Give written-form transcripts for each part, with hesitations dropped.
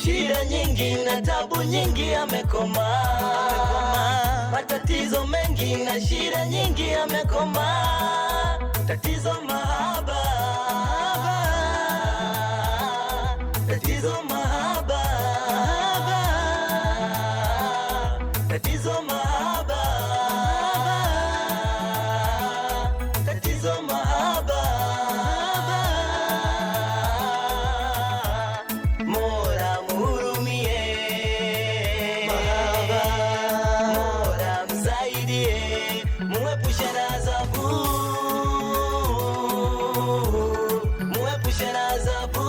shida nyingi na tabu nyingi amekoma, matatizo mengi na shida nyingi amekoma, tatizo mahaba, tatizo mahaba, tatizo mahaba, tatizo mahaba. Mola mhurumie mahaba, Mola msaidie, muepushe na adhabu, muepushe na adhabu.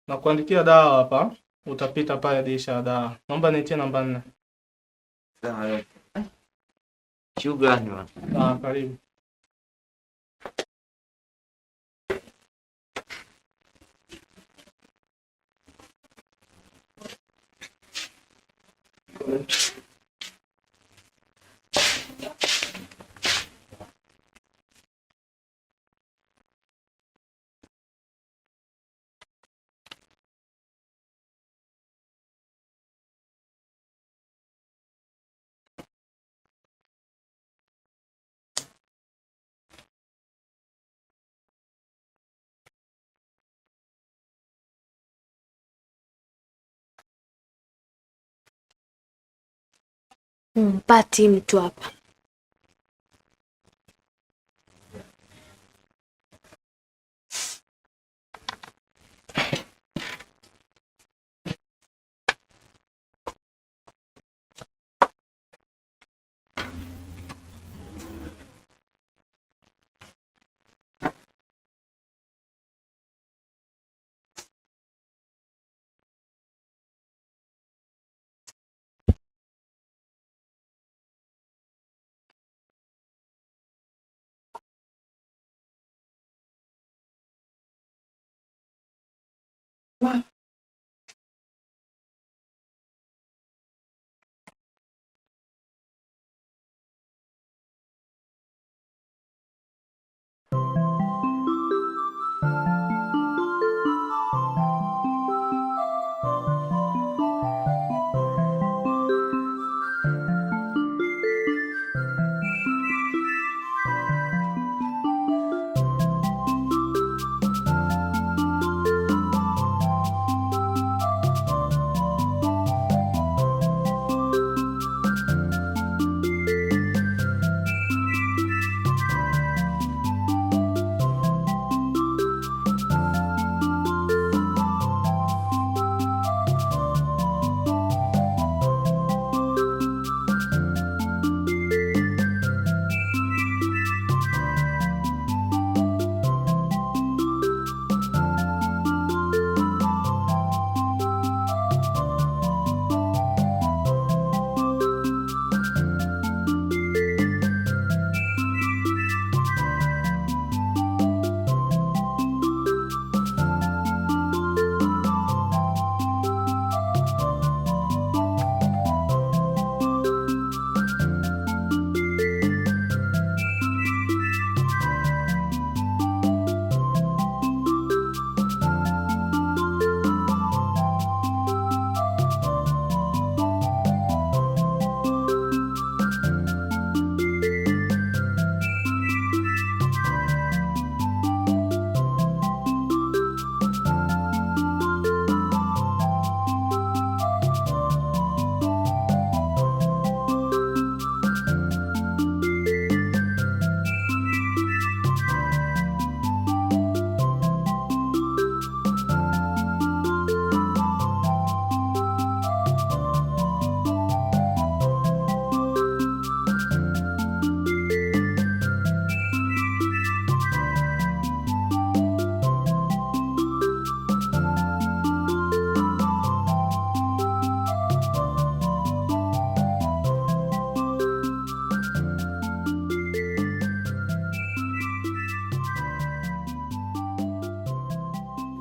Na kuandikia dawa hapa, utapita pale dirisha la dawa. Naomba nitie namba 4. Sawa. Shukrani bwana. Karibu. Mpati mtu hapa.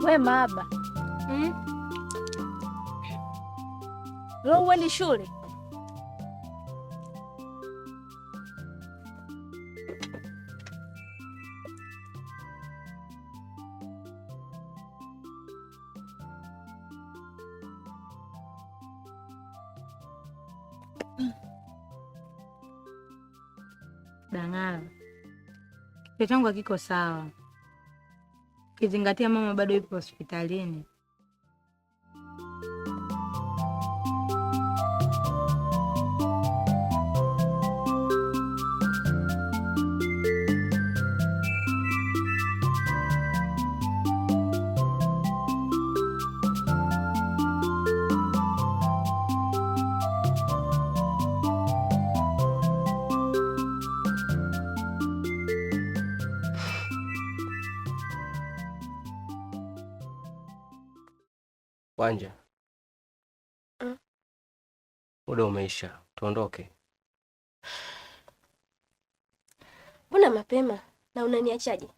We Mahaba, leo uendi shule? Dangala, kichwa changu hakiko sawa, ukizingatia mama bado yupo hospitalini. Wanja, muda umeisha, tuondoke. Mbona mapema na unaniachaje?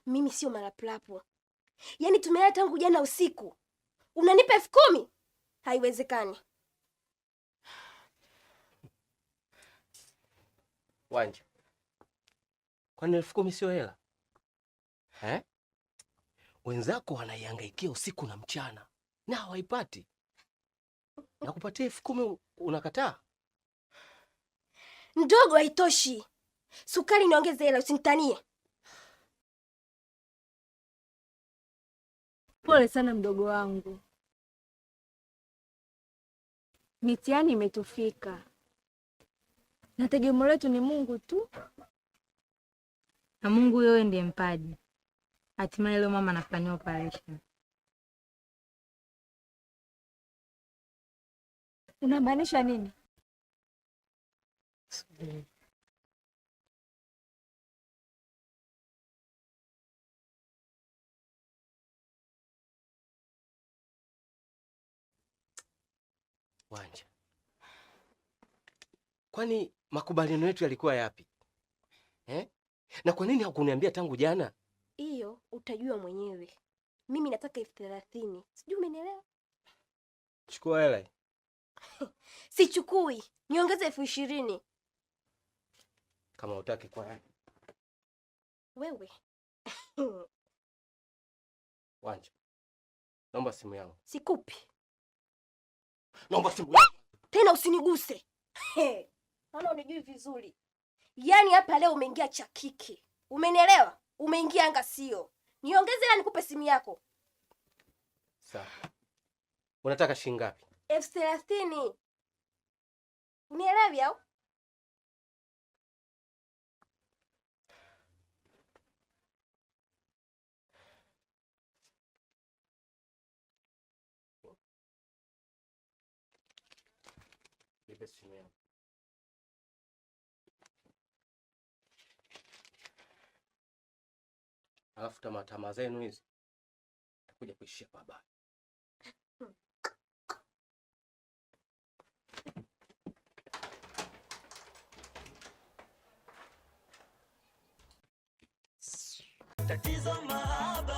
Mimi sio malaplapu. Yaani tumelala tangu jana usiku. Unanipa 10,000? Haiwezekani. Wanja, kwani 10,000 sio hela? Wenzako wanaihangaikia usiku na mchana na hawaipati. Na kupatia 10,000 unakataa? Ndogo haitoshi. Sukari niongeze hela, usinitanie. Pole sana mdogo wangu. Mitihani imetufika. Na tegemeo letu ni Mungu tu. Na Mungu yeye ndiye mpaji. Hatimaye leo mama anafanywa operation. Unamaanisha nini? Wanja, kwani makubaliano yetu yalikuwa yapi? Na kwa nini hukuniambia tangu jana? Hiyo utajua mwenyewe. Mimi nataka 30,000. Sijui umenielewa? Chukua hela. Sichukui. Niongeze 20,000. Kama hutaki kwa wewe. Wanja, naomba simu yangu. Sikupi. Naomba simu yangu. Tena usiniguse. Naona unijui vizuri. Yaani hapa leo umeingia cha kike. Umenielewa? Umeingia anga sio. Niongeze na nikupe simu yako. Sawa. Unataka shilingi ngapi? 30,000. Unielewi au? Alafu tamaa zenu hizi takuja kuishia babaya. Tatizo mahaba.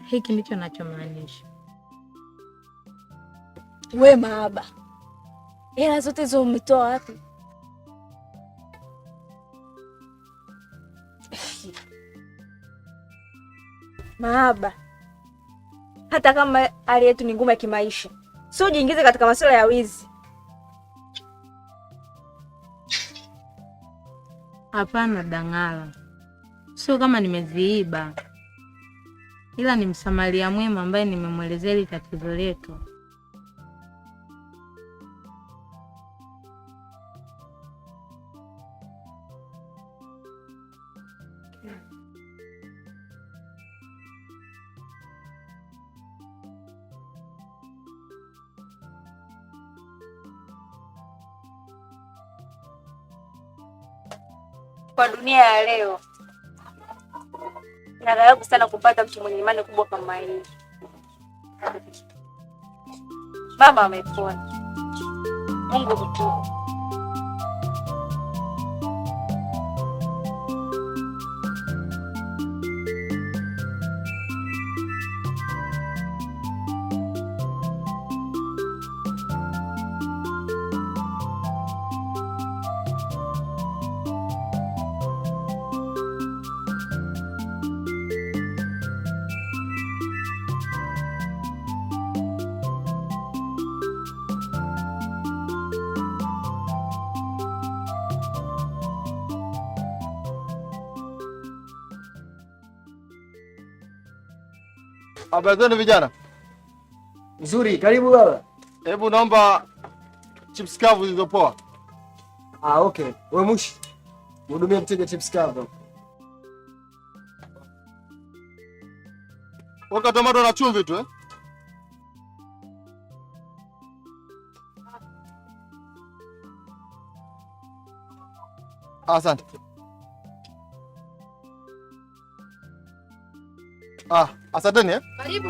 Hiki ndicho nachomaanisha. We mahaba. Hela zote hizo umetoa wapi? Mahaba. Hata kama hali yetu ni ngumu ya kimaisha, sio ujiingize katika masuala ya wizi. Hapana Dangala. Sio kama nimeziiba. Ila ni msamaria mwema ambaye nimemwelezea hili tatizo letu. Kwa dunia ya leo Nagarabu sana kupata mtu mwenye imani kubwa kama hii. Mama amepona. Mungu mkuu. Habari zenu vijana? Nzuri, karibu baba. Hebu naomba chips kavu zilizopoa. Okay. Wewe Mushi. Mhudumie mteja chips kavu. Weka tomato na chumvi tu Asante. Asanteni Karibu.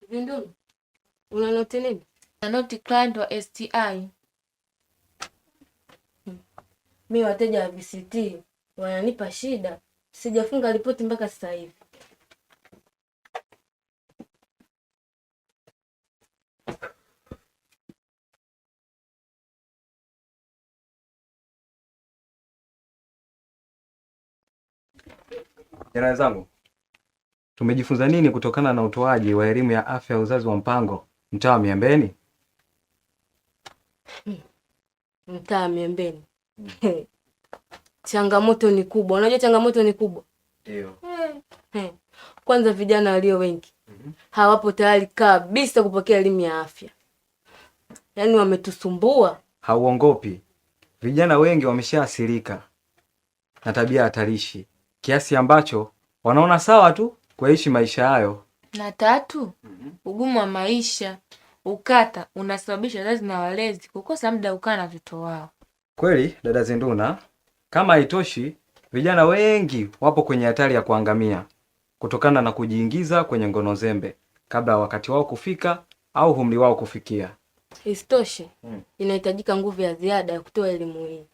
Vinduni, una noti nini? Na noti client wa STI. Mimi wateja wa VCT wananipa shida. Sijafunga ripoti mpaka sasa hivi. Jana zangu, tumejifunza nini kutokana na utoaji wa elimu ya afya ya uzazi wa mpango mtaa wa Miembeni? Mtaa wa Miembeni. Changamoto ni kubwa. Unajua changamoto ni kubwa? Ndio. Kwanza vijana walio wengi hawapo tayari kabisa kupokea elimu ya afya. Yaani wametusumbua. Hauongopi. Vijana wengi wameshaathirika na tabia hatarishi kiasi ambacho wanaona sawa tu kuishi maisha hayo. Na tatu, ugumu wa maisha, ukata unasababisha wazazi na walezi kukosa muda kukaa na watoto wao. Kweli dada Zinduna, kama haitoshi, vijana wengi wapo kwenye hatari ya kuangamia kutokana na kujiingiza kwenye ngono zembe kabla wakati wao kufika au umri wao kufikia. Isitoshe, inahitajika nguvu ya ziada ya kutoa elimu hii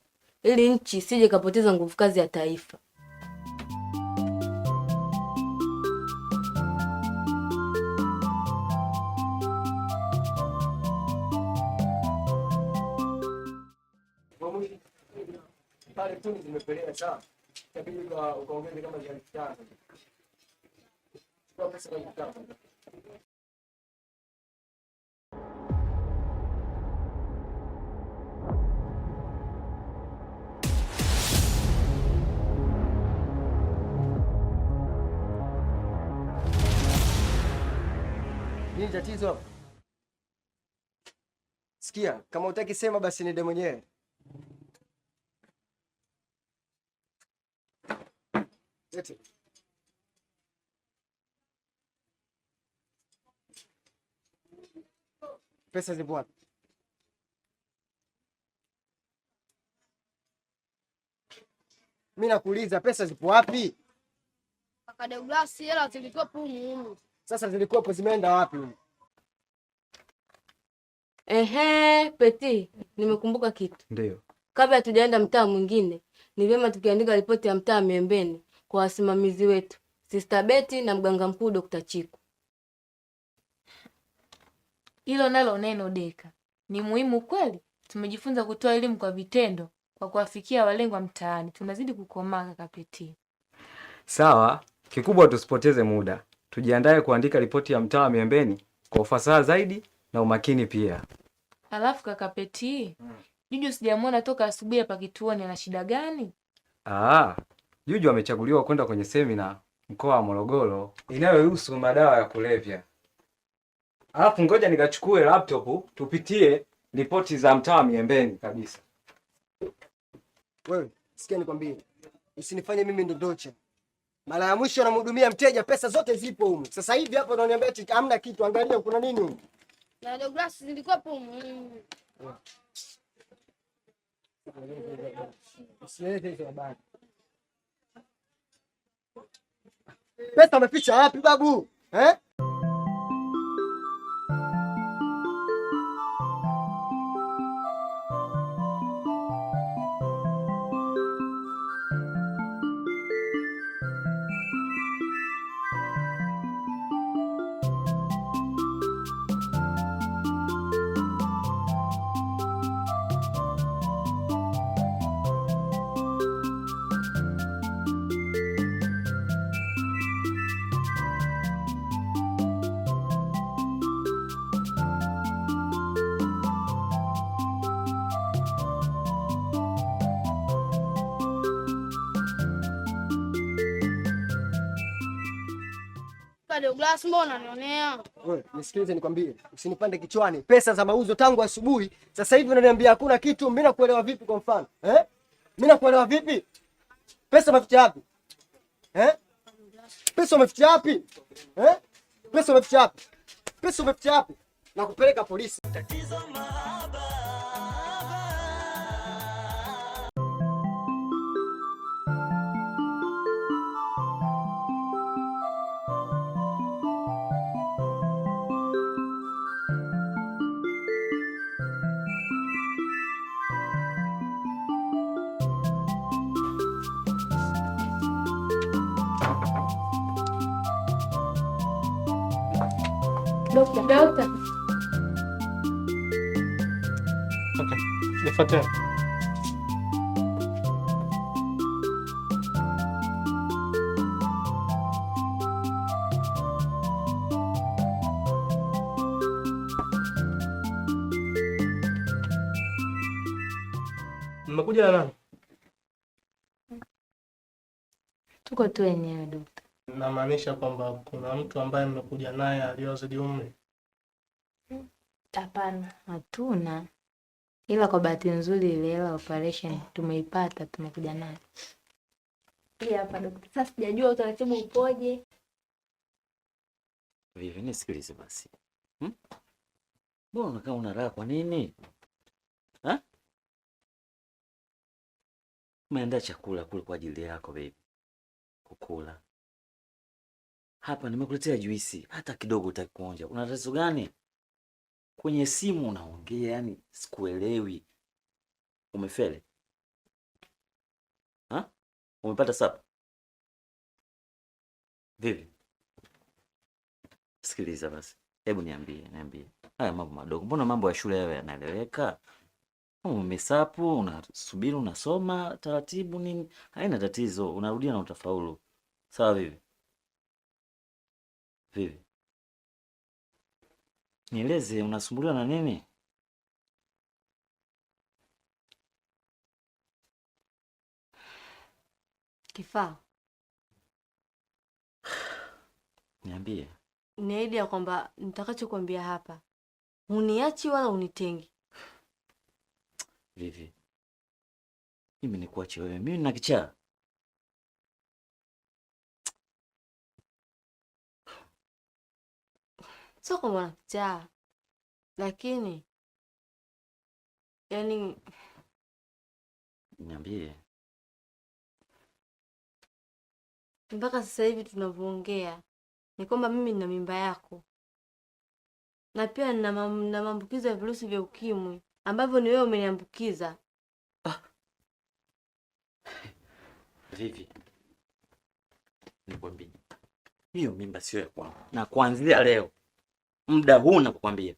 ili nchi isije kapoteza nguvu kazi ya taifa. Pale tu zimepelea sawa. Inabidi ukaongeze kama shilingi 5. Kwa pesa shilingi 5. Nini tatizo hapo? Sikia, kama hutaki sema basi niende mwenyewe. Eti. Pesa zipo wapi? Mimi nakuuliza pesa zipo wapi? Kaka Douglas, hela zilikuwa humu. Sasa zilikuwa zimeenda wapi? Peti, nimekumbuka kitu. Ndio. Kabla hatujaenda mtaa mwingine, ni vyema tukiandika ripoti ya mtaa Miembeni kwa wasimamizi wetu, Sister Betty na mganga mkuu Dr. Chiku. Hilo nalo neno Deka. Ni muhimu kweli. Tumejifunza kutoa elimu kwa vitendo kwa kuwafikia walengwa mtaani. Tunazidi kukomaa kaka Peti. Sawa, kikubwa tusipoteze muda. Tujiandae kuandika ripoti ya mtaa Miembeni kwa ufasaha zaidi na umakini pia. Alafu kaka Peti, Juju sijamwona toka asubuhi hapa kituoni, ana shida gani? Juju amechaguliwa kwenda kwenye semina mkoa wa Morogoro inayohusu madawa ya kulevya. Alafu ngoja nikachukue laptop tupitie ripoti za mtaa Miembeni kabisa. Wewe, sikia nikwambie. Usinifanye mimi ndondocha. Mara ya mwisho namhudumia mteja, pesa zote zipo humu. Sasa hivi hapo unaniambia eti hamna kitu, angalia kuna nini humu. Na Douglas zilikuwa humu. Usilete hizo habari. Pesa umeficha wapi babu? Eh? Douglas, mbona unanionea? Wewe, nisikilize nikwambie. Usinipande kichwani. Pesa za mauzo tangu asubuhi. Sasa hivi unaniambia hakuna kitu. Mimi nakuelewa vipi kwa mfano? Eh? Mimi nakuelewa vipi? Pesa umeficha wapi? Eh? Pesa umeficha wapi? Eh? Pesa umeficha wapi? Pesa umeficha wapi? Nakupeleka polisi. Tatizo mahaba. Dokta. Okay. Nifuate. Mmekuja na nani? Tuko tu wenyewe dokta. Namaanisha kwamba kuna mtu ambaye mmekuja naye aliyozidi umri? Hapana, hatuna. Ila kwa bahati nzuri ile hela operation tumeipata, tumekuja naye. Hii hapa dokta. Sasa sijajua utaratibu upoje. Vivi, nisikilize basi. Mbona unakaa una raha kwa nini? Ha? Umeandaa chakula kule kwa ajili yako baby. Kukula. Hapa nimekuletea juisi, hata kidogo utakuonja. Una tatizo gani? Kwenye simu unaongea, yani sikuelewi. Umefele? Ha? Umepata sapa? Vivi? Sikiliza basi. Hebu niambie. Haya mambo madogo. Mbona mambo ya shule yawe yanaeleweka? Umesapu, unasubiri, unasoma taratibu nini? Haina tatizo, unarudia na utafaulu. Sawa Vivi? Vivi? Nieleze unasumbuliwa na nini? Kifaa. Niambie. Niahidi ya kwamba nitakachokuambia hapa uniachi wala unitengi. Vivi? Mimi nikuache wewe. Mimi nina kichaa. Sio kama unakichaa. Lakini yani Niambie. mpaka sasa hivi tunavyoongea ni kwamba mimi nina mimba yako. Na pia nina maambukizo ya virusi vya ukimwi ambavyo ni wewe umeniambukiza. Vivi? Nikwambie. Hiyo mimba sio ya kwangu. Na kuanzia leo muda huu nakukwambia,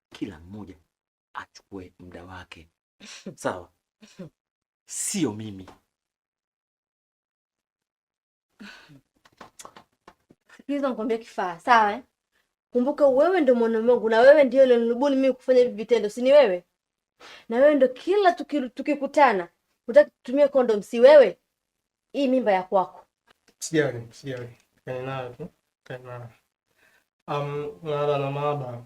kila mmoja achukue muda wake. Sawa? Sio mimi. Sikiliza nikwambie Kifaa, sawa eh? Kumbuka wewe ndio mwanaume wangu na wewe ndio ulinibuni mimi kufanya hivi vitendo, si ni wewe? Na wewe ndio kila tukikutana unataka tutumie condom, si wewe? Hii mimba ya kwako. Sijali. Kani nayo tu. Na maaba.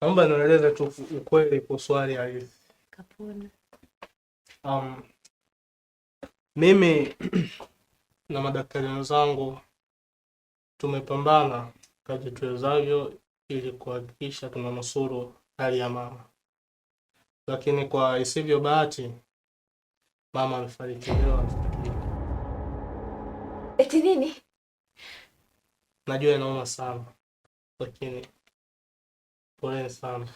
Naomba nieleze tu ukweli kwa swali halisi. Kapona. Mimi na madaktari wenzangu tumepambana kadri tuwezavyo ili kuhakikisha tunanusuru hali ya mama. lakini kwa isivyo bahati mama amefariki leo asubuhi. Eti nini? Najua inauma sana, lakini pole sana.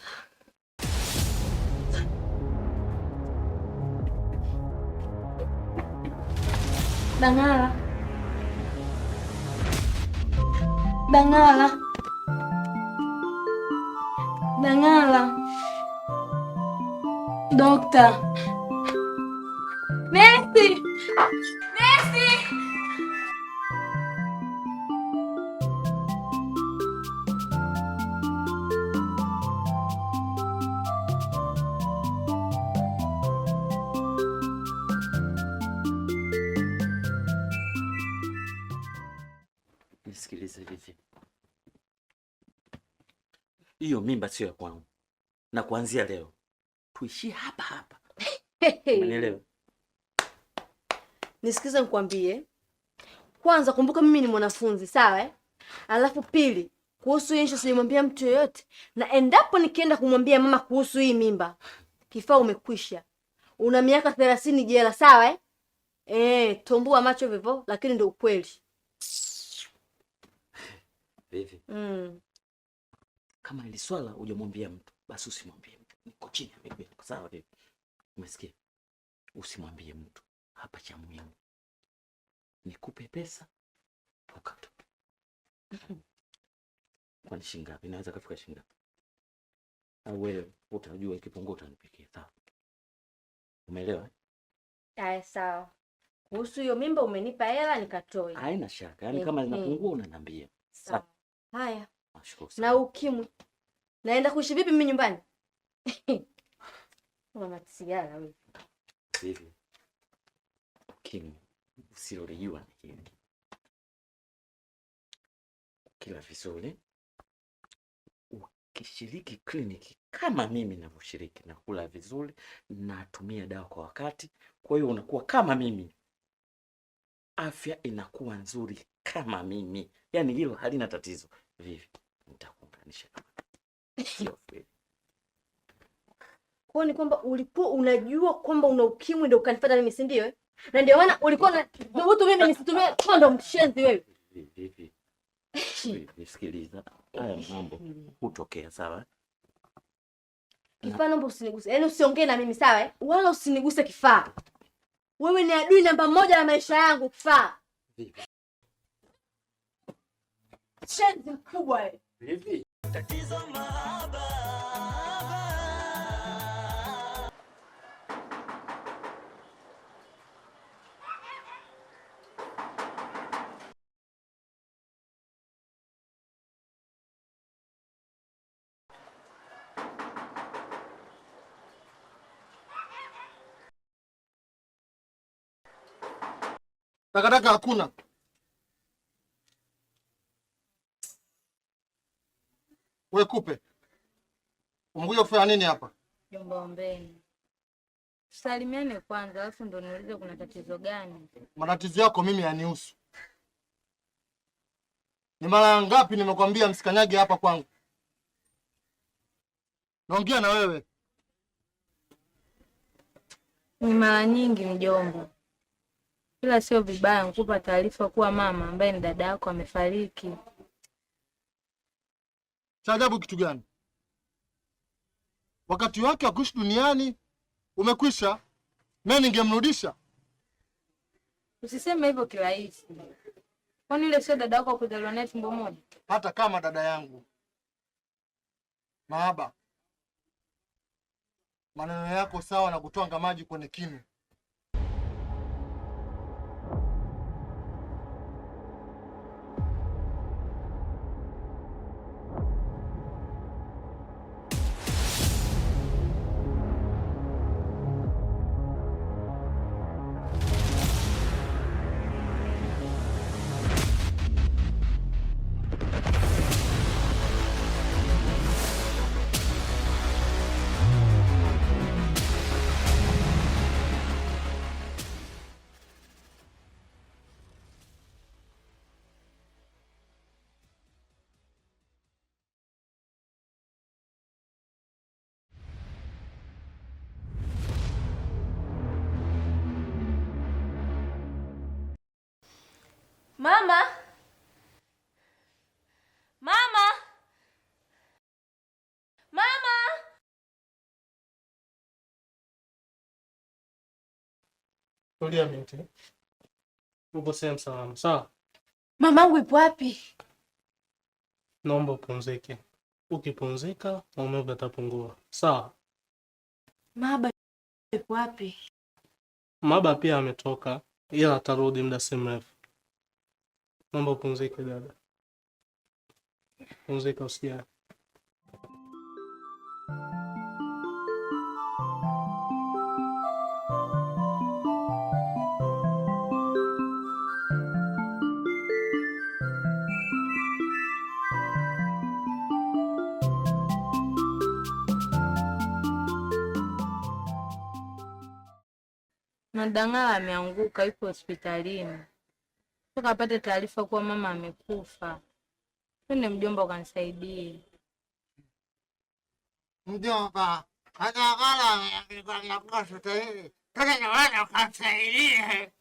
Bangala. Bangala. Bangala. Dokta. Messi. Messi. Nisikilize Vivi. Hiyo mimba sio ya kwangu. Na kuanzia leo tuishie hapa hapa. Unielewa? Nisikize nikwambie. Kwanza kumbuka mimi ni mwanafunzi, sawa eh? Alafu pili, kuhusu hii sijamwambia mtu yoyote. Na endapo nikienda kumwambia mama kuhusu hii mimba, kifaa umekwisha. Una miaka 30 jela, sawa eh? Tombua macho hivyo, lakini ndio ukweli. Vivi. Kama ile swala hujamwambia mtu, basi usimwambie mtu. Niko chini ya miguu yako, sawa Vivi? Umesikia? Usimwambie mtu. Hapa cha muhimu nikupe pesa ukatu. Kwa ni shilingi ngapi? Inaweza kufika shilingi ngapi? Au wewe utajua ikipungua utanipikia, sawa? Umeelewa? Sawa. Kuhusu hiyo mimba umenipa hela nikatoe. Haina shaka. Yaani kama zinapungua unaniambia. Sawa. Haya. Nashukuru sana. Na ukimwi. Naenda kuishi vipi mimi nyumbani? Mama tisiala wewe. Vivi. Ukimwi usilolijua ni hili. Kila vizuri ukishiriki kliniki kama mimi ninavyoshiriki, na kula vizuri, natumia dawa kwa wakati, kwa hiyo unakuwa kama mimi, afya inakuwa nzuri kama mimi, yaani hilo halina tatizo. Vivi, nitakuunganisha kama sio kweli. Kwa ni kwamba ulikuwa unajua kwamba una ukimwi ndio ukanifuata mimi, si ndio? Na ndio maana ulikuwa na dhubutu mimi nisitumie kondo, mshenzi wewe. Vivi. Nisikiliza. Haya mambo hutokea, sawa? Kifaa naomba usiniguse. Yaani usiongee na mimi, sawa Wala usiniguse kifaa. Wewe ni adui namba 1 ya maisha yangu, kifaa. Vivi. Shenzi mkubwa wewe. Vivi. Tatizo mahaba. Takataka hakuna. Wewe kupe. Umekuja kufanya nini hapa? Jomba, ombeni. Salimiane kwanza, alafu ndo niulize kuna tatizo gani. Matatizo yako mimi yanihusu. Ni mara ngapi nimekwambia msikanyage hapa kwangu? Naongea na wewe. Ni mara nyingi mjomba. Ila sio vibaya nikupa taarifa kuwa mama ambaye ni dada yako amefariki. Cha ajabu kitu gani? Wakati wake wa kuishi duniani umekwisha. Mimi ningemrudisha. Usiseme hivyo kirahisi. Kwani ile sio dada yako kuzaliwa naye tumbo moja? Hata kama dada yangu. Mahaba. Maneno yako sawa na kutwanga maji kwenye kinu. Mama! Mama! Mama! Tulia binti. Uko sehemu salama, sawa? Mamangu ipo wapi? Naomba upumzike. Ukipumzika, maumivu yatapungua. Sawa? Maba ipo wapi? Maba pia ametoka, ila atarudi muda si mrefu. Naomba upumzike dada. Pumzika usijali. Na Dang'ala ameanguka, yupo hospitalini. Toka apate taarifa kuwa mama amekufa. Twende mjomba ukanisaidie. Mjomba, Dang'ala ameanguka hospitalini. Twende nyumbani ukanisaidie.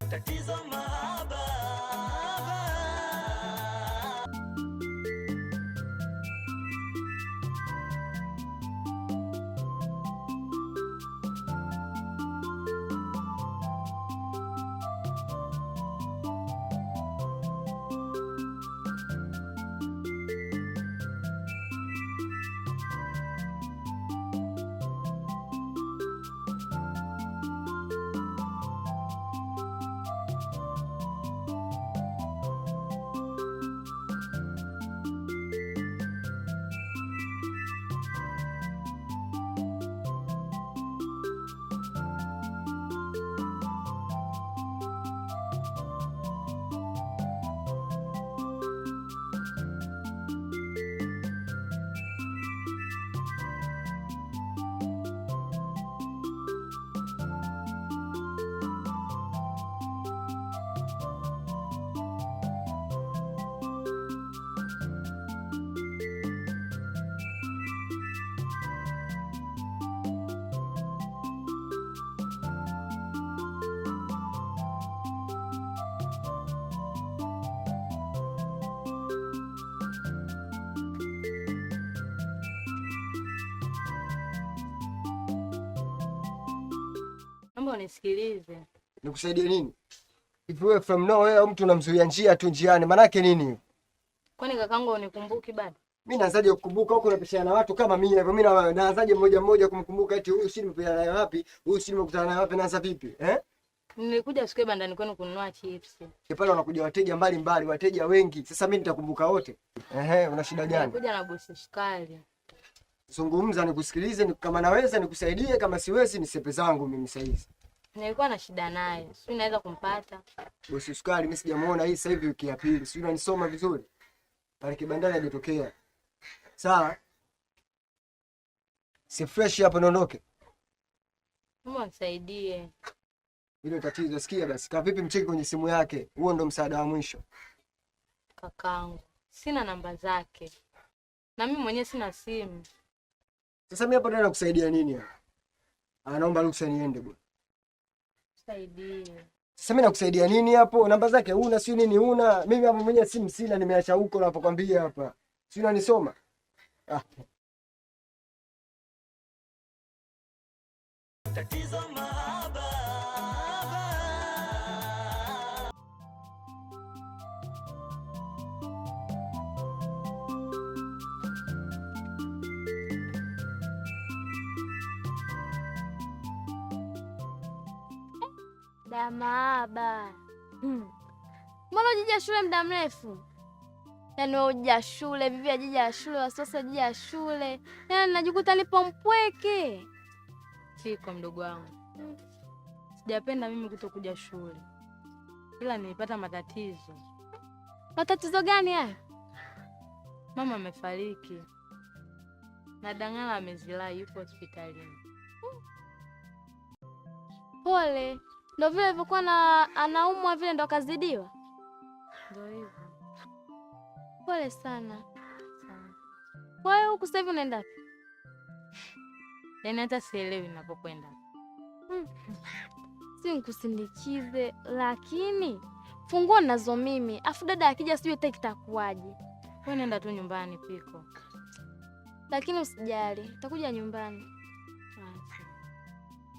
Tatizo mahaba. Naomba unisikilize. Nikusaidie nini? Hivi wewe from nowhere mtu unamzuia njia tu njiani, manake nini? Kwani kakangu unikumbuki bado? Mimi naanzaje kukumbuka huko unapishana na watu kama mimi hivyo? Mimi naanzaje mmoja mmoja kumkumbuka eti huyu si nimepishana naye wapi? Huyu si nimekutana naye wapi? Naanza vipi? Nilikuja siku bandani kwenu kununua chips. Pale wanakuja wateja mbalimbali, wateja wengi. Sasa mimi nitakumbuka wote? Una shida gani? Nilikuja na bosi Sukari. Zungumza nikusikilize, kama naweza nikusaidie, kama siwezi ni sepe zangu mimi sasa hizi. Nilikuwa na shida naye. Sio naweza kumpata. Bosi Sukari mimi sijamuona hii sasa hivi wiki ya pili. Sio unanisoma vizuri? Pale kibandani hajatokea. Sawa? Si fresh hapo niondoke. Mungu nisaidie. Hilo tatizo sikia basi. Kama vipi mcheki kwenye simu yake. Huo ndo msaada wa mwisho. Kakangu, sina namba zake. Na mimi mwenyewe sina simu. Sasa mimi hapo ndio nakusaidia nini hapa? Naomba ruhusa niende bwana. Saidie. Sasa mimi nakusaidia nini hapo? Namba zake huna, si nini huna? Mimi hapo mwenyewe simu sina, nimeacha huko napokwambia hapa. Si unanisoma? Tatizo mahaba. Damaba. Mbona hujija shule muda mrefu? Yaani wewe hujija shule, bibi hajija shule, wasiwasi hajija shule. Yaani najikuta nipo mpweke. Siko mdogo wangu. Sijapenda mimi kutokuja shule. Ila nilipata matatizo. Matatizo gani haya? Mama amefariki na Dang'ala amezilai, yupo hospitalini. Pole. Ndio vile alivyokuwa na anaumwa vile ndo akazidiwa? Ndio hivyo. Pole sana. Kwa hiyo huku sasa hivi unaenda wapi? Yaani hata sielewi ninapokwenda. Si nikusindikize, lakini funguo nazo mimi. Afu dada akija sijui hata kitakuwaje. Wewe nenda tu nyumbani Piko. Lakini usijali, nitakuja nyumbani.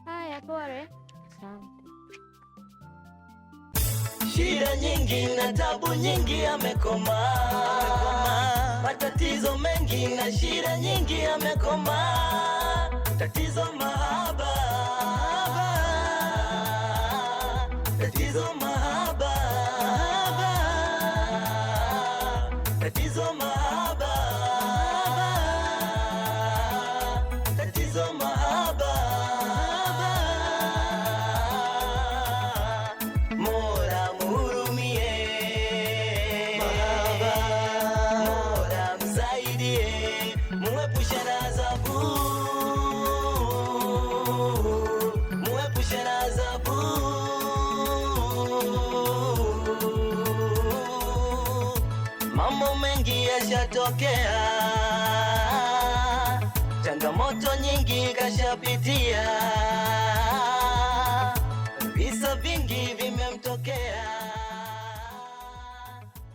Haya, pole. Asante. Shida nyingi na tabu nyingi amekoma, matatizo mengi na shida nyingi amekoma, tatizo mahaba, tatizo mahaba, tatizo mahaba, tatizo mahaba. Mola mhurumie, Mola msaidie, muepushe na adhabu, muepushe na adhabu. Mambo mengi yashatokea, changamoto nyingi kashapitia.